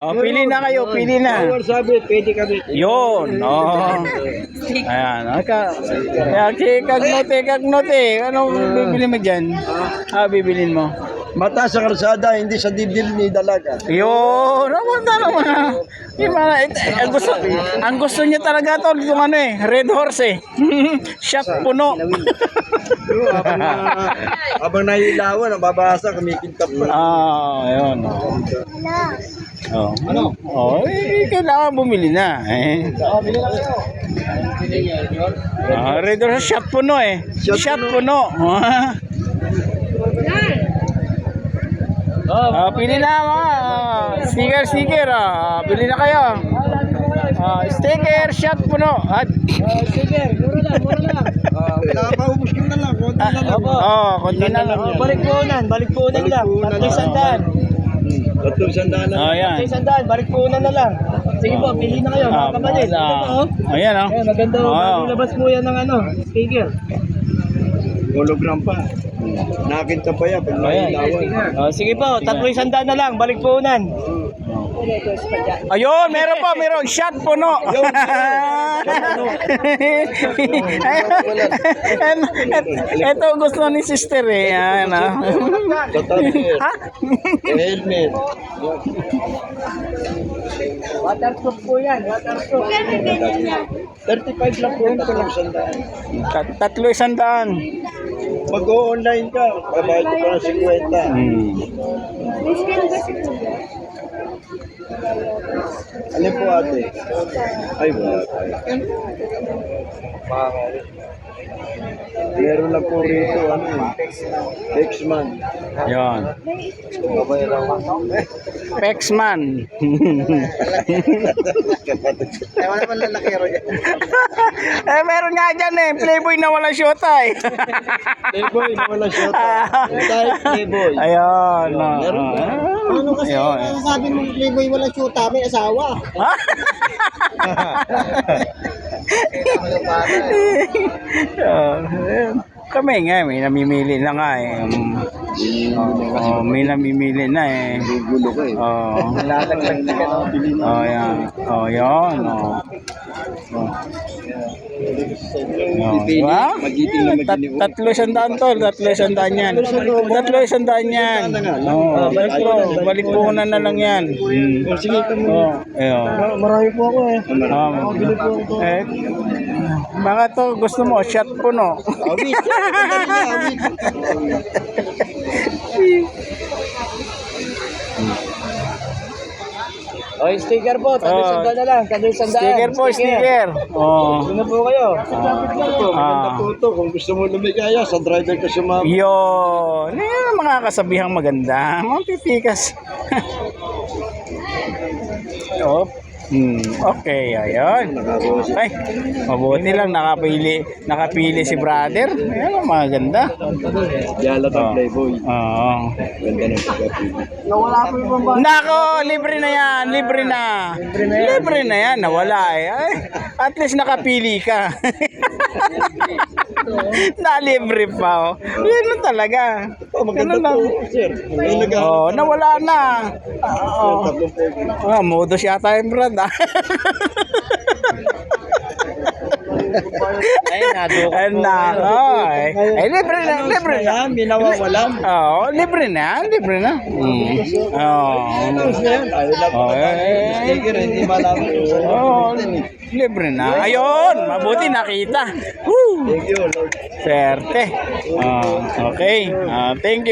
Oh, pili na kayo, pili na. Power sabi, pwede kami. Yun, oh. Ayan, kagnote. Anong bibili mo dyan? Bibilin mo. Mata sa kalsada, hindi sa dibdib ni dalaga. Yun, naman. Ang gusto niya talaga to, yung red horse Shot puno. Habang nailawan, nababasa, kumikintap pa. Yun. Oh. Ano? Kailangan bumili na. Bili na kayo. Red horse shot puno Shot puno. Pili na mga sticker. Pili na kayo. Sticker, shot puno. Sticker, mura lang. Pinapaubos ko na lang, konti na lang. Konti na lang. Balik po unan lang. 300. 300 na. Yan. 300, balik po unan na lang. Sige po, pili na kayo mga kapatid. Ayan Maganda. Ilabas mo yan ng sticker. Hologram pa. Nakita pa yan, pag nailawan. Sige po, 300 na lang, balik po unan. Ayun, meron shot puno. Ito gusto ni sister Ayan Helmet. Waterproof po yan, waterproof. 35 lang po ito lang sandaan. 300. Mag-o-online ka, babayad ko pa ng 50. Alin po ate? Ay, wala. Meron lang po rito, Pexman. Yan. Pexman. Wala man lalakero dyan. Meron nga dyan Playboy na wala syota Playboy, wala shot. Playboy. Ayun. Ano kasi sabi mo Playboy wala syuta, may asawa. Kami nga may namimili na nga may namimili na Gulo ka yan. Diba? Magiting na magiting. 300 tol, 300 yan. 300 yan. Balik po na lang yan. Sige ka mo. Marami po ako Bili po ako. Mga to gusto mo shot puno. Awit. Sticker po, 300 na lang, 300. Sticker po, sticker. Ano po kayo? Maganda po ito. Kung gusto mo lumigaya, sa driver ka sumama. Yun. Mga kasabihang maganda. Mga pipikas. Okay, ayun. Ay, mabuti lang nakapili si brother. Ayan, maganda. Yala ng Playboy. Oo. Ganda ng pagkapili. Nawala po yung bamba. Nako, libre na yan, libre na yan, nawala Ay, at least nakapili ka. Nalibre pa Yan talaga. Maganda po, sir. Nawala na. Modus yata yung brad Ay, libre na. Minawawalan. Libre na. Hindi malaman. Libre na. Ayun, mabuti nakita. Thank you, Lord. Swerte. Okay. Thank you.